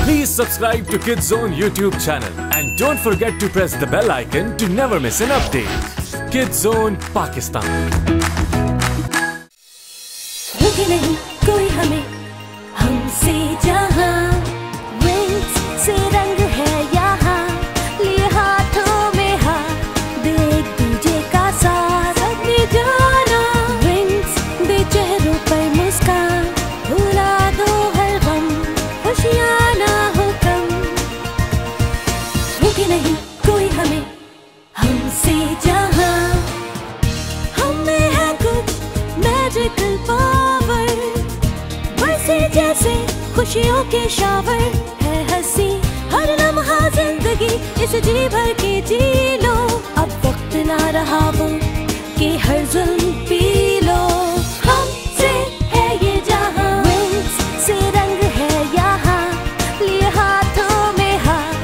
Please subscribe to Kids Zone YouTube channel and don't forget to press the bell icon to never miss an update. Kids Zone Pakistan. रुके नहीं कोई हमें हमसे जहां wings से रंग है यहाँ लिए हाथों में हाथ दे एक दूजे का साथ अपनी जाना विंग्स दे चेहरों पर मुस्कान भुला दो हर गम खुशियाँ ना हो कम रुके नहीं कोई हमें हमसे जहां हमें है कुछ मैजिकल पावर बरसे जैसे खुशियों के शावर है हंसी हर लम्हा जिंदगी इस जी भर के जी लो अब वक्त ना रहा वो कि हर जुल्म पी लो हमसे है ये जहां विंग्स से रंग है यहाँ लिए हाथों में हाथ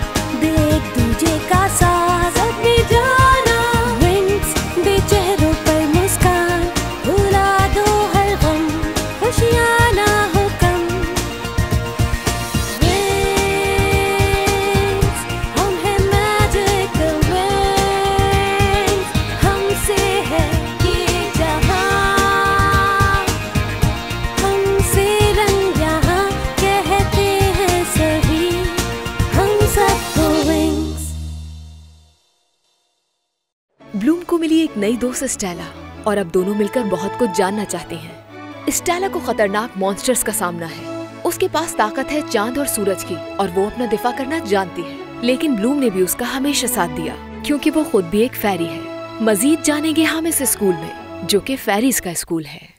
दे एक दूजे का साथ अपनी जाना विंग्स दे चेहरों पर मुस्कान भुला दो हर गम खुशियाँ ना हो कम विंग्स हम हैं मैजिकल विंग्स हमसे है ये जहां हमसे रंग यहाँ कहते हैं सभी हम सबको विंग्स। ब्लूम को मिली एक नई दोस्त स्टेला और अब दोनों मिलकर बहुत कुछ जानना चाहते हैं। स्टेला को खतरनाक मॉन्स्टर्स का सामना है। उसके पास ताकत है चांद और सूरज की और वो अपना दिफा करना जानती है, लेकिन ब्लूम ने भी उसका हमेशा साथ दिया क्योंकि वो खुद भी एक फेरी है। मजीद जानेंगे हम इस स्कूल में जो कि फेरीज का स्कूल है।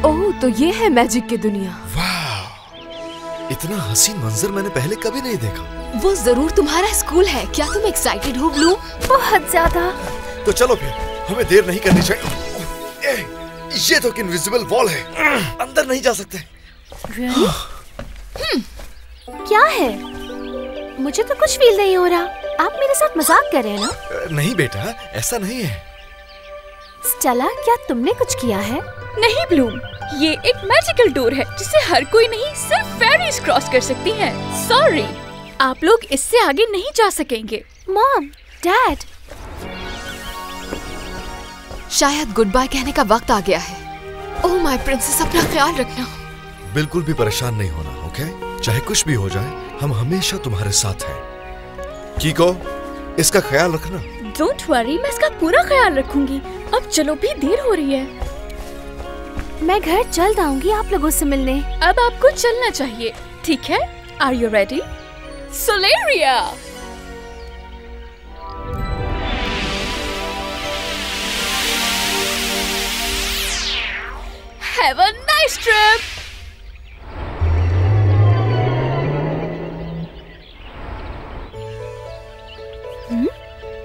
ओह, तो ये है मैजिक की दुनिया। वाह, इतना हसीन मंजर मैंने पहले कभी नहीं देखा। वो जरूर तुम्हारा स्कूल है। क्या तुम एक्साइटेड हो ब्लूम? बहुत ज्यादा। तो चलो फिर, हमें देर नहीं करनी चाहिए। ये तो एक इनविजिबल वॉल है, अंदर नहीं जा सकते। क्या है? मुझे तो कुछ फील नहीं हो रहा। आप मेरे साथ मजाक कर रहे हैं ना? नहीं बेटा, ऐसा नहीं है। स्टेला, क्या तुमने कुछ किया है? नहीं ब्लूम, ये एक मैजिकल डोर है जिसे हर कोई नहीं सिर्फ फेरीज क्रॉस कर सकती हैं। सॉरी, आप लोग इससे आगे नहीं जा सकेंगे। मॉम, डैड, शायद गुड बाय कहने का वक्त आ गया है। ओह माय प्रिंसेस, अपना ख्याल रखना। बिल्कुल भी परेशान नहीं होना, ओके? चाहे कुछ भी हो जाए, हम हमेशा तुम्हारे साथ हैं। कीको, इसका ख्याल रखना। डोंट वरी, मैं इसका पूरा ख्याल रखूंगी। अब चलो भी, देर हो रही है। मैं घर जल्द आऊंगी आप लोगों से मिलने। अब आपको चलना चाहिए, ठीक है? Are you ready? Soleria! Have a nice trip!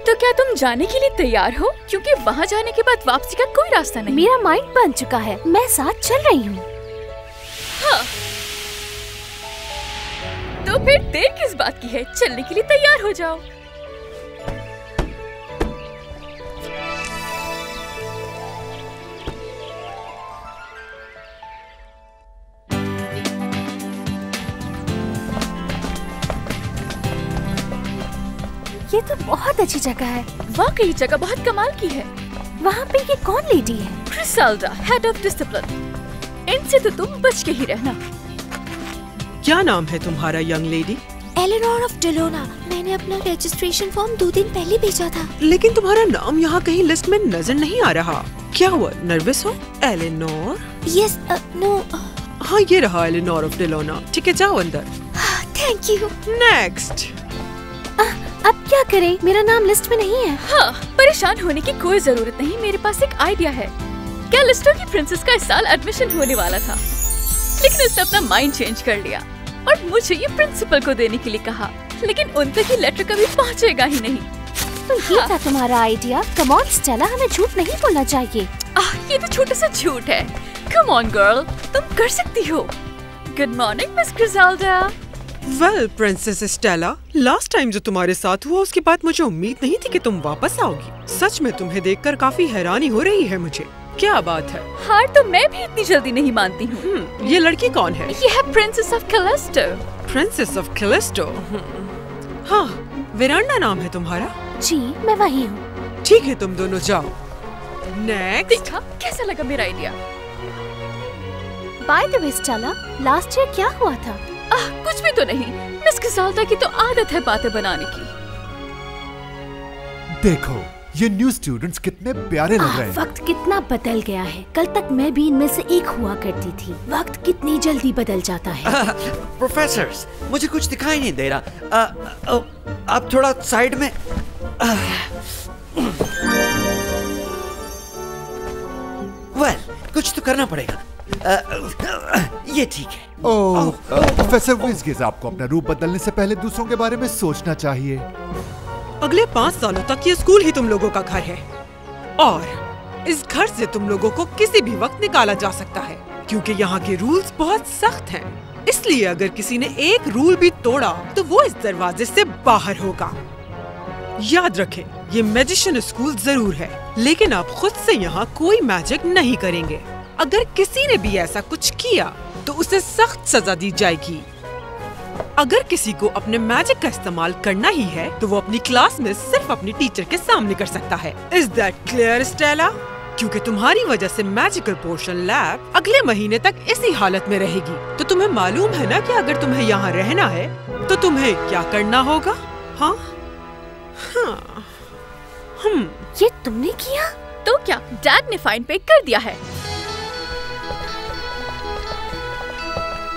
तो क्या तुम जाने के लिए तैयार हो? क्योंकि वहाँ जाने के बाद वापसी का कोई रास्ता नहीं। मेरा माइंड बन चुका है, मैं साथ चल रही हूँ। हाँ। तो फिर देर किस बात की है? चलने के लिए तैयार हो जाओ। ये तो बहुत अच्छी जगह है। वाकई जगह बहुत कमाल की है। वहाँ पे ये कौन लेडी है? क्रिसेल्डा, हेड ऑफ डिसिप्लिन। इनसे तो तुम बच के ही रहना। क्या नाम है तुम्हारा young lady? Eleanor of Delona. मैंने अपना रजिस्ट्रेशन फॉर्म 2 दिन पहले भेजा था। लेकिन तुम्हारा नाम यहाँ कहीं लिस्ट में नजर नहीं आ रहा। क्या हुआ, नर्वस हो? एलेनोर? Yes, no. हाँ, ये रहा एलेनोर ऑफ डेलोना। ठीक है, जाओ अंदर। Thank you. नेक्स्ट। अब क्या करें? मेरा नाम लिस्ट में नहीं है। हाँ, परेशान होने की कोई जरूरत नहीं। मेरे पास एक आइडिया है। क्या लिस्टो की प्रिंसेस का इस साल एडमिशन होने वाला था, लेकिन उसने अपना माइंड चेंज कर लिया और मुझे ये प्रिंसिपल को देने के लिए कहा, लेकिन उन तक ये लेटर कभी पहुँचेगा ही नहीं। तो ये था तुम्हारा आइडिया? कम ऑन स्टेला, हमें झूठ नहीं बोलना चाहिए। ये तो छोटा सा झूठ है। कम ऑन गर्ल, तुम कर सकती हो। Good morning Miss Griselda. Well princess Stella, last time जो तुम्हारे साथ हुआ उसके बाद मुझे उम्मीद नहीं थी कि तुम वापस आओगी। सच में तुम्हें देखकर काफी हैरानी हो रही है मुझे। क्या बात है? हार तो मैं भी इतनी जल्दी नहीं मानती हूँ। ये लड़की कौन है? ये है princess of Callisto. Princess of Callisto? हाँ, वेरांडा नाम है तुम्हारा? जी, मैं वही हूँ। ठीक है, तुम दोनों जाओ। नेक्स्ट। देखा कैसा लगा मेरा idea? By the way Stella, last year क्या हुआ था? कुछ भी तो नहीं। मिस ग्रिज़ेल्डा की तो आदत है बातें बनाने की। देखो ये न्यू स्टूडेंट्स कितने प्यारे लग रहे हैं। वक्त कितना बदल गया है। कल तक मैं भी इनमें से एक हुआ करती थी। वक्त कितनी जल्दी बदल जाता है। प्रोफेसर्स, मुझे कुछ दिखाई नहीं दे रहा। आप थोड़ा साइड में। वेल, कुछ तो करना पड़ेगा। ये ठीक है। ओह, प्रोफेसर विज़गिज़, आपको अपना रूप बदलने से पहले दूसरों के बारे में सोचना चाहिए। अगले 5 सालों तक ये स्कूल ही तुम लोगों का घर है और इस घर से तुम लोगों को किसी भी वक्त निकाला जा सकता है, क्योंकि यहाँ के रूल्स बहुत सख्त हैं। इसलिए अगर किसी ने एक रूल भी तोड़ा तो वो इस दरवाजे से बाहर होगा। याद रखें, ये मैजिशियन स्कूल जरूर है, लेकिन आप खुद से यहाँ कोई मैजिक नहीं करेंगे। अगर किसी ने भी ऐसा कुछ किया तो उसे सख्त सजा दी जाएगी। अगर किसी को अपने मैजिक का इस्तेमाल करना ही है तो वो अपनी क्लास में सिर्फ अपनी टीचर के सामने कर सकता है। Is that clear Stella? क्योंकि तुम्हारी वजह से मैजिकल पोशन लैब अगले महीने तक इसी हालत में रहेगी। तो तुम्हें मालूम है ना कि अगर तुम्हें यहाँ रहना है तो तुम्हें क्या करना होगा? हाँ हाँ, ये तुमने किया? तो क्या, डैड ने फाइन पे कर दिया है।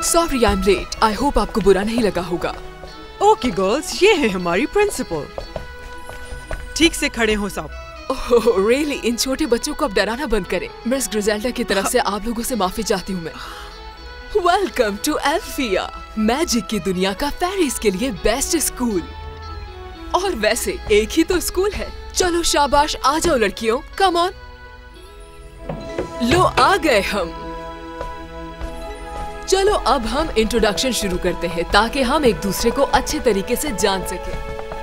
Sorry I am late. I hope आपको बुरा नहीं लगा होगा। ओके गर्ल्स, ये है हमारी प्रिंसिपल। ठीक से खड़े हो सब। ओह रियली, इन छोटे बच्चों को अब डराना बंद करें। मिस ग्रिज़ेल्डा की तरफ से आप लोगों से माफी चाहती हूँ मैं। वेलकम टू एल्फिया, मैजिक की दुनिया का फेरीज के लिए बेस्ट स्कूल। और वैसे एक ही तो स्कूल है। चलो शाबाश, आ जाओ लड़कियों, कम ऑन। लो आ गए हम। चलो अब हम इंट्रोडक्शन शुरू करते हैं ताकि हम एक दूसरे को अच्छे तरीके से जान सके।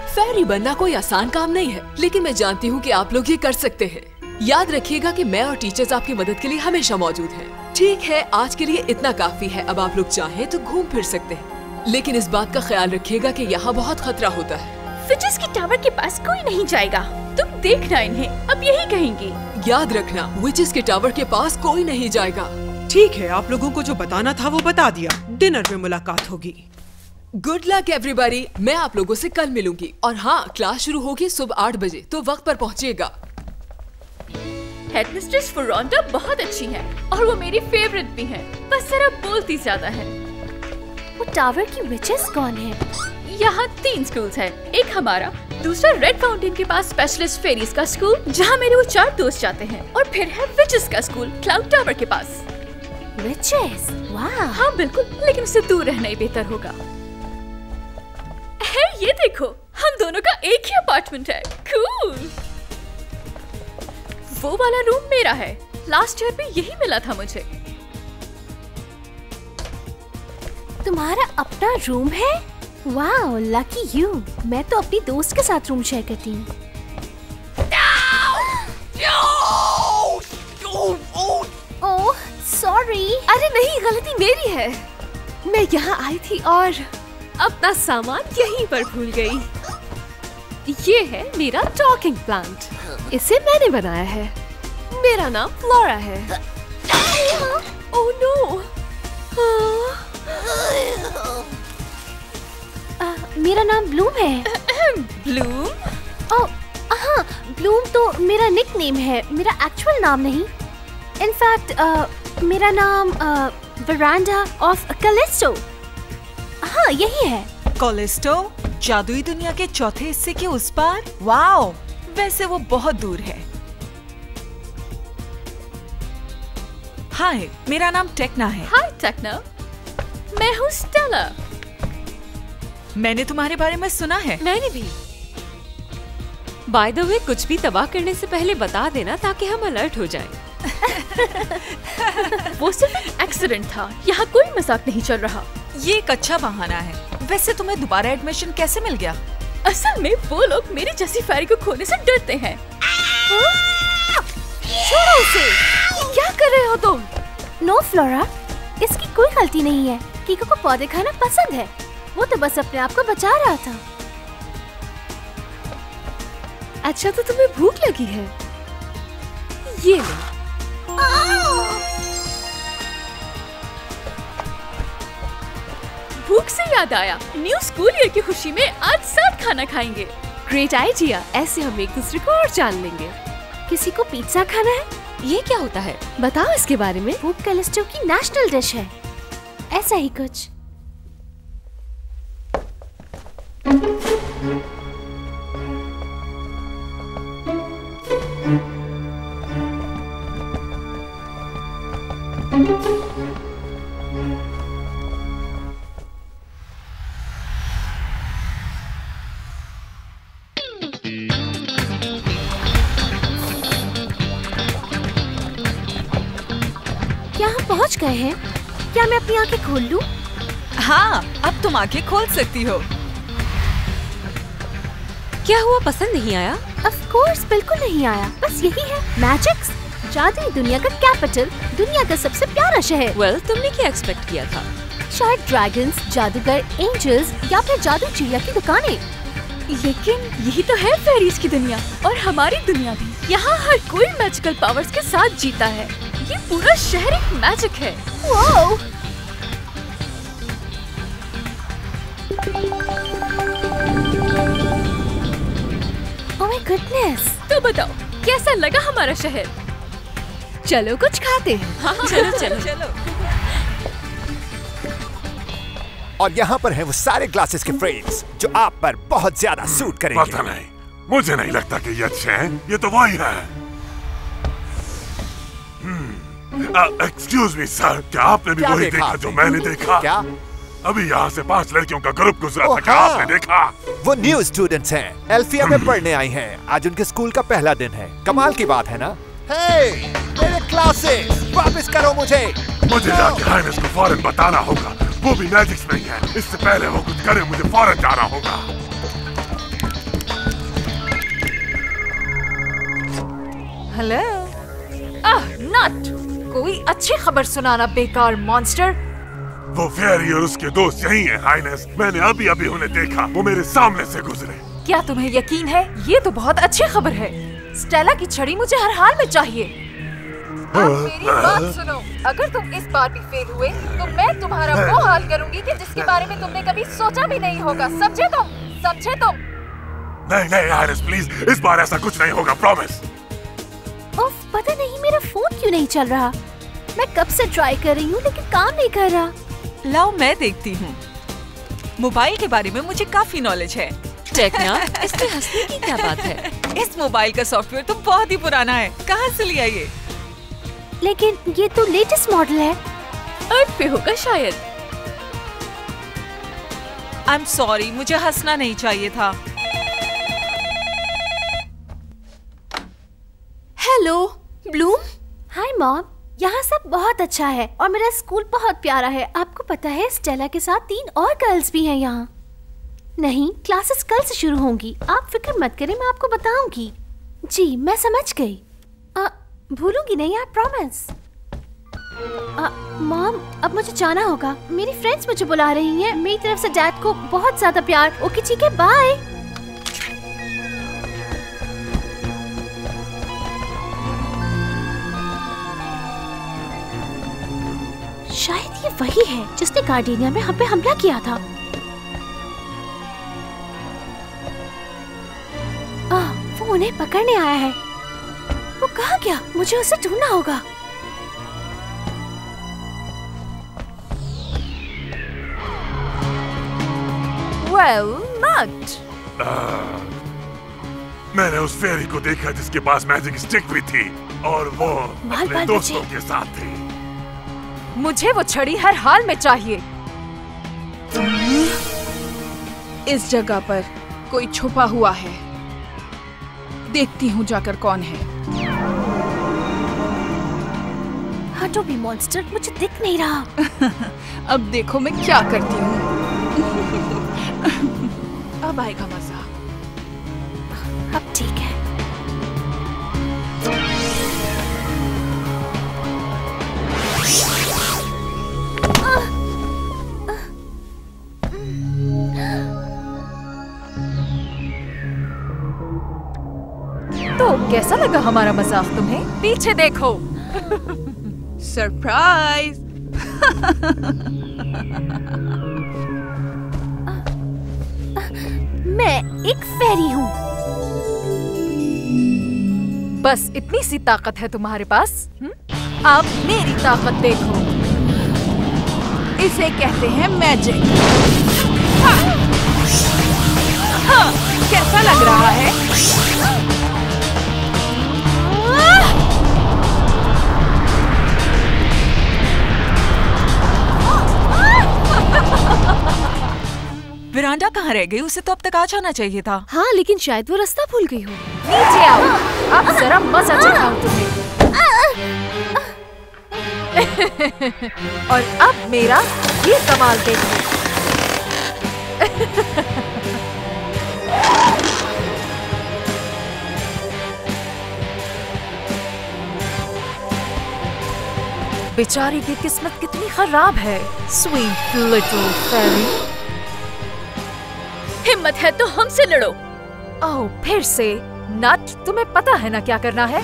फेरी बनना कोई आसान काम नहीं है, लेकिन मैं जानती हूँ कि आप लोग ये कर सकते हैं। याद रखिएगा कि मैं और टीचर्स आपकी मदद के लिए हमेशा मौजूद हैं। ठीक है, आज के लिए इतना काफी है। अब आप लोग चाहें तो घूम फिर सकते हैं, लेकिन इस बात का ख्याल रखिएगा कि यहाँ बहुत खतरा होता है। विचेस की टावर के पास कोई नहीं जाएगा। तुम देखना इन्हें, अब यही कहेंगी। याद रखना, विचेस के टावर के पास कोई नहीं जाएगा। ठीक है, आप लोगों को जो बताना था वो बता दिया। डिनर में मुलाकात होगी। Good luck everybody. मैं आप लोगों से कल मिलूंगी। और हाँ, क्लास शुरू होगी सुबह 8 बजे, तो वक्त पर पहुँचिएगा। हेडमिस्ट्रेस फेरोंडा बहुत अच्छी है और वो मेरी फेवरेट भी है, बस जरा बोलती ज्यादा है। वो टावर की विचेस कौन है? यहाँ 3 स्कूल्स हैं। एक हमारा, दूसरा रेड फाउंटेन के पास स्पेशलिस्ट फेरीज का स्कूल जहाँ मेरे वो 4 दोस्त जाते हैं, और फिर है विचेस का स्कूल क्लाउड टावर के पास। विचेस? वाह। हाँ बिल्कुल, लेकिन उससे दूर रहना ही बेहतर होगा। है, ये देखो, हम दोनों का एक ही अपार्टमेंट है। कूल। वो वाला रूम मेरा है। लास्ट ईयर भी यही मिला था मुझे। तुम्हारा अपना रूम है? वाह, लकी यू। मैं तो अपनी दोस्त के साथ रूम शेयर करती हूँ। Oh sorry. अरे नहीं, गलती मेरी है। मैं यहाँ आई थी और अपना सामान यहीं पर भूल गई। ये है मेरा टॉकिंग प्लांट। इसे मैंने बनाया है। मेरा नाम फ्लोरा है। Oh no. मेरा नाम ब्लूम है। ब्लूम? ओह हाँ, ब्लूम तो मेरा निकनेम है, मेरा एक्चुअल नाम नहीं। इनफैक्ट मेरा नाम वेरांडा ऑफ कैलिस्टो। हाँ यही है। कैलिस्टो, जादुई दुनिया के चौथे हिस्से के उस पार? वाओ, वैसे वो बहुत दूर है। हाय, मेरा नाम टेक्ना है। हाय टेक्ना, मैं हूँ स्टेला। मैंने तुम्हारे बारे में सुना है। मैंने भी। बाय द वे, कुछ भी तबाह करने से पहले बता देना ताकि हम अलर्ट हो जाएं। वो सिर्फ एक एक्सीडेंट था, यहाँ कोई मजाक नहीं चल रहा। ये एक अच्छा बहाना है। वैसे तुम्हें दोबारा एडमिशन कैसे मिल गया? असल में वो लोग मेरी जैसी फेरी को खोने से डरते हैं। छोड़ो उसे। क्या कर रहे हो तुम? नो फ्लोरा, इसकी कोई गलती नहीं है। कीको को पौधे खाना पसंद है। वो तो बस अपने आप को बचा रहा था। अच्छा तो तुम्हें भूख लगी है? ये ले। भूख से याद आया, न्यू स्कूल ईयर की खुशी में आज साथ खाना खाएंगे। ग्रेट आइडिया, ऐसे हम एक दूसरे को और जान लेंगे। किसी को पिज्जा खाना है? ये क्या होता है? बताओ इसके बारे में। वो कैलिस्टो की नेशनल डिश है, ऐसा ही कुछ। क्या हम पहुंच गए हैं? क्या मैं अपनी आंखें खोल लूं? हाँ, अब तुम आंखें खोल सकती हो। क्या हुआ, पसंद नहीं आया? ऑफ कोर्स बिल्कुल नहीं आया। बस यही है मैजिक्स, जादुई दुनिया का कैपिटल, दुनिया का सबसे प्यारा शहर। वेल, तुमने क्या एक्सपेक्ट किया था? शायद ड्रैगन्स, जादूगर, एंजल्स या फिर जादू चिड़िया की दुकानें। लेकिन यही तो है फेरीज की दुनिया, और हमारी दुनिया भी। यहाँ हर कोई मैजिकल पावर्स के साथ जीता है। ये पूरा शहर एक मैजिक है। वाओ! Oh my goodness! तो बताओ कैसा लगा हमारा शहर? चलो कुछ खाते हैं। हाँ, चलो चलो चलो। और यहाँ पर हैं वो सारे ग्लासेस के फ्रेम्स जो आप पर बहुत ज्यादा सूट करेंगे। पता नहीं, मुझे नहीं लगता कि ये अच्छे हैं। ये तो वही है। एक्सक्यूज मी सर, क्या आपने भी वही देखा जो मैंने देखा? क्या? अभी यहाँ से 5 लड़कियों का ग्रुप गुजरा था। क्या आपने देखा? वो न्यू स्टूडेंट्स हैं, एल्फिया में पढ़ने आई हैं। आज उनके स्कूल का पहला दिन है। कमाल की बात है ना? हे, मेरे क्लासेस वापस करो मुझे। मुझे जाके हाइनेस को फौरन बताना होगा। वो भी मैजिक्स में ही है। इससे पहले वो कुछ करे मुझे फौरन जाना होगा। हेलो। नट, कोई अच्छी खबर सुनाना बेकार मॉन्स्टर। वो फेरी और उसके दोस्त यही हैं हाइनेस। मैंने अभी उन्हें देखा। वो मेरे सामने से गुजरे। क्या तुम्हें यकीन है? ये तो बहुत अच्छी खबर है। स्टेला की छड़ी मुझे हर हाल में चाहिए। अब मेरी बात सुनो, अगर तुम इस बार भी फेल हुए तो मैं तुम्हारा वो हाल करूंगी कि जिसके बारे में तुमने कभी सोचा भी नहीं होगा। समझे तुम? समझे तुम? नहीं हाइनेस प्लीज, इस बार ऐसा कुछ नहीं होगा, प्रॉमिस। उफ, पता नहीं मेरा फोन क्यों नहीं चल रहा। मैं कब से ट्राई कर रही हूँ लेकिन काम नहीं कर रहा। लाओ मैं देखती हूँ। मोबाइल के बारे में मुझे काफी नॉलेज है। टेक्ना, इसमें हंसने की क्या बात है? इस मोबाइल का सॉफ्टवेयर तो बहुत ही पुराना है। कहाँ से लिया ये? लेकिन ये तो लेटेस्ट मॉडल है। अर्थ पे होगा शायद। आई एम सॉरी, मुझे हंसना नहीं चाहिए था। Hello Bloom. हाय मॉम, यहाँ सब बहुत अच्छा है और मेरा स्कूल बहुत प्यारा है। आपको पता है स्टेला के साथ 3 और गर्ल्स भी हैं यहाँ। नहीं, क्लासेस कल से शुरू होंगी। आप फिक्र मत करें, मैं आपको बताऊंगी। जी मैं समझ गई। भूलूंगी नहीं, आई प्रॉमिस। मॉम, अब मुझे जाना होगा। मेरी फ्रेंड्स मुझे बुला रही हैं। मेरी तरफ से डैड को बहुत ज्यादा प्यार। ओके ठीक है, बाय। शायद ये वही है जिसने गार्डिनिया में हम पे हमला किया था। वो उन्हें पकड़ने आया है। वो कहाँ गया? मुझे उसे ढूंढना होगा। Well, not. मैंने उस फेरी को देखा जिसके पास मैजिक स्टिक भी थी और वो अपने दोस्तों के साथ थी। मुझे वो छड़ी हर हाल में चाहिए। इस जगह पर कोई छुपा हुआ है। देखती हूँ जाकर कौन है। हटो भी मॉन्स्टर, मुझे दिख नहीं रहा। अब देखो मैं क्या करती हूँ। अब आएगा मजा। अब ठीक है। तो कैसा लगा हमारा मजाक तुम्हें? पीछे देखो। सरप्राइज। मैं एक फेरी हूँ। बस इतनी सी ताकत है तुम्हारे पास? अब मेरी ताकत देखो। इसे कहते हैं मैजिक। हाँ, कैसा लग रहा है? विरांडा कहाँ रह गई? उसे तो अब तक आ जाना चाहिए था। हाँ, लेकिन शायद वो रास्ता भूल गई हो। नीचे आओ, अब जरा मजा चखाऊं तुम्हें। और अब मेरा ये कमाल देखो। बेचारी की किस्मत कितनी खराब है। Sweet little fairy. हिम्मत है तो हमसे लड़ो। आओ फिर से। नट, तुम्हें पता है ना क्या करना है?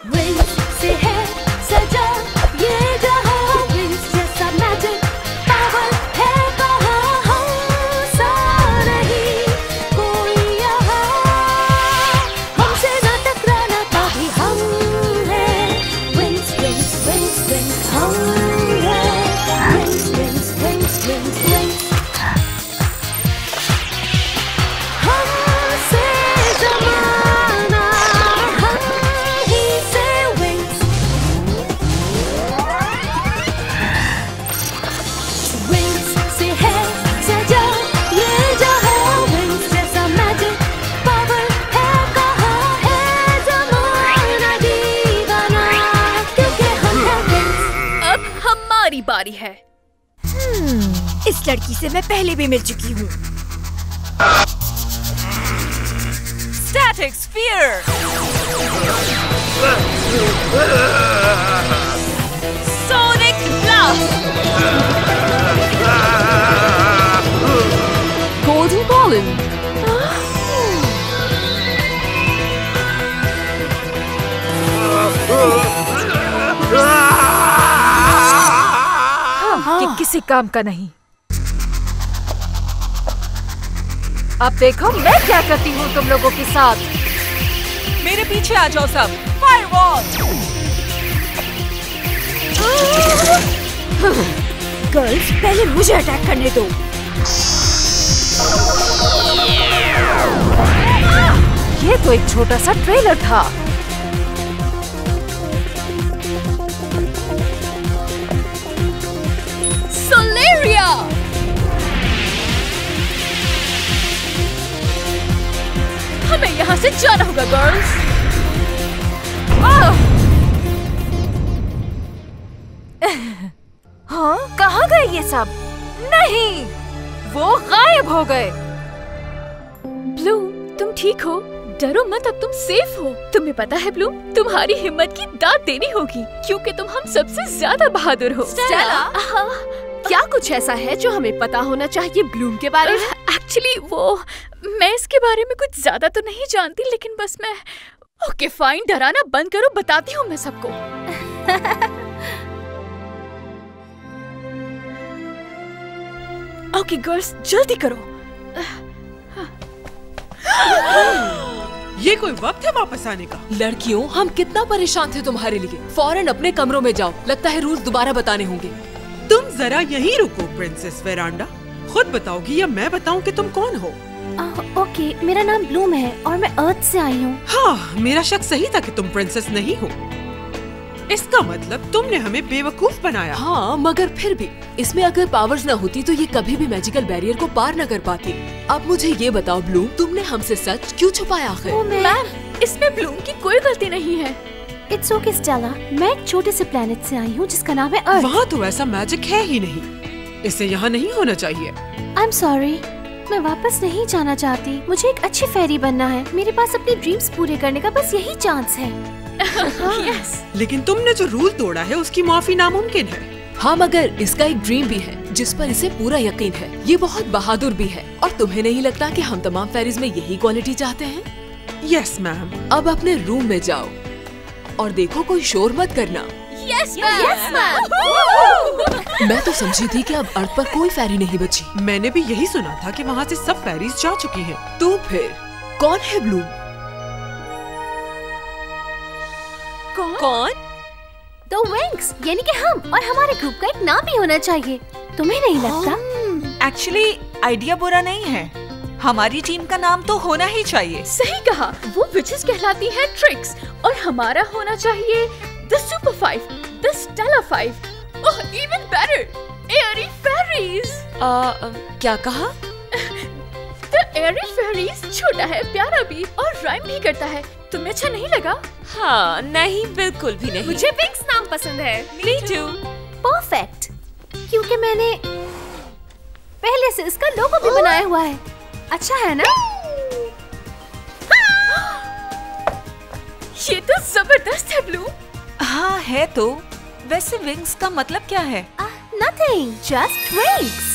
विंग्स से है सजा ये जहां, विंग्स जैसा मैजिक पावर है कहाँ, हमसा नहीं कोई यहाँ, हमसे ना टकराना कभी हम हैं। विंग्स विंग्स विंग्स विंग्स हम हैं। Wings wings wings wings wings हमसे जमाना, हम ही से विंग्स। विंग्स से है सजा ये जहां, विंग्स जैसा मैजिक पावर है कहाँ, है जमाना दीवाना क्योंकि हम हैं विंग्स। अब हमारी बारी है। इस लड़की से मैं पहले भी मिल चुकी हूँ। Static sphere. Sonic blast. Golden balloon. ये किसी काम का नहीं। अब देखो मैं क्या करती हूँ तुम लोगों के साथ। मेरे पीछे आ जाओ सब। फायरवॉल। गर्ल्स, पहले मुझे अटैक करने दो। ये तो एक छोटा सा ट्रेलर था। सोलेरिया। हमें यहाँ से जाना होगा गर्ल्स। हाँ, कहाँ गए ये सब? नहीं, वो गायब हो गए। ब्लूम, तुम ठीक हो? डरो मत, अब तुम सेफ हो। तुम्हें पता है ब्लूम, तुम्हारी हिम्मत की दाद देनी होगी क्योंकि तुम हम सबसे ज्यादा बहादुर हो। स्टेला, क्या कुछ ऐसा है जो हमें पता होना चाहिए ब्लूम के बारे में? एक्चुअली वो, मैं इसके बारे में कुछ ज्यादा तो नहीं जानती, लेकिन बस मैं। ओके फाइन, डराना बंद करो, बताती हूँ मैं सबको। ओके गर्ल्स, जल्दी करो। ये कोई वक्त है वापस आने का? लड़कियों, हम कितना परेशान थे तुम्हारे लिए। फौरन अपने कमरों में जाओ, लगता है रूल्स दोबारा बताने होंगे। तुम जरा यहीं रुको प्रिंसेस वेरांडा। खुद बताओगी या मैं बताऊं कि तुम कौन हो? ओके, मेरा नाम ब्लूम है और मैं अर्थ से आई हूँ। हाँ, मेरा शक सही था कि तुम प्रिंसेस नहीं हो। इसका मतलब तुमने हमें बेवकूफ बनाया। हाँ, मगर फिर भी इसमें अगर पावर्स न होती तो ये कभी भी मैजिकल बैरियर को पार न कर पाती। अब मुझे ये बताओ ब्लूम, तुमने हमसे सच क्यों छुपाया आखिर? मैम, इसमें ब्लूम की कोई गलती नहीं है। इट्स ओके स्टेला, मैं एक छोटे से प्लेनेट से आई हूँ जिसका नाम है अर्थ। वहाँ तो ऐसा मैजिक है ही नहीं, इसे यहाँ नहीं होना चाहिए। आई एम सॉरी, मैं वापस नहीं जाना चाहती। मुझे एक अच्छी फेरी बनना है। मेरे पास अपने ड्रीम्स पूरे करने का बस यही चांस है। yes. लेकिन तुमने जो रूल तोड़ा है उसकी माफी नामुमकिन है। हाँ, मगर इसका एक ड्रीम भी है जिस पर इसे पूरा यकीन है। ये बहुत बहादुर भी है और तुम्हें नहीं लगता कि हम तमाम फेरीज में यही क्वालिटी चाहते हैं? Yes ma'am. अब अपने रूम में जाओ और देखो कोई शोर मत करना। Yes ma'am. मैं तो समझी थी कि अब अर्थ पर कोई फेरी नहीं बची। मैंने भी यही सुना था कि वहाँ से सब फेरीज जा चुकी हैं। तो फिर कौन है ब्लूम? कौन? द विंग्स, यानी कि हम, और हमारे ग्रुप का एक नाम भी होना चाहिए। तुम्हें नहीं लगता? एक्चुअली आइडिया बुरा नहीं है। हमारी टीम का नाम तो होना ही चाहिए। सही कहा, वो विचेस कहलाती हैं ट्रिक्स और हमारा होना चाहिए the super 5, the Stella 5, oh even better, airy fairies. क्या कहा? द एयरी फेरीज छोटा है, प्यारा भी और राइम भी करता है। तुम्हें अच्छा नहीं लगा? हाँ, नहीं, बिल्कुल भी नहीं। मुझे विंग्स नाम पसंद है। Me too। परफेक्ट, क्योंकि मैंने पहले से इसका लोगो भी बनाया हुआ है। अच्छा है ना? ये तो जबरदस्त है ब्लू। हाँ है तो। वैसे विंग्स का मतलब क्या है? Nothing, just wings।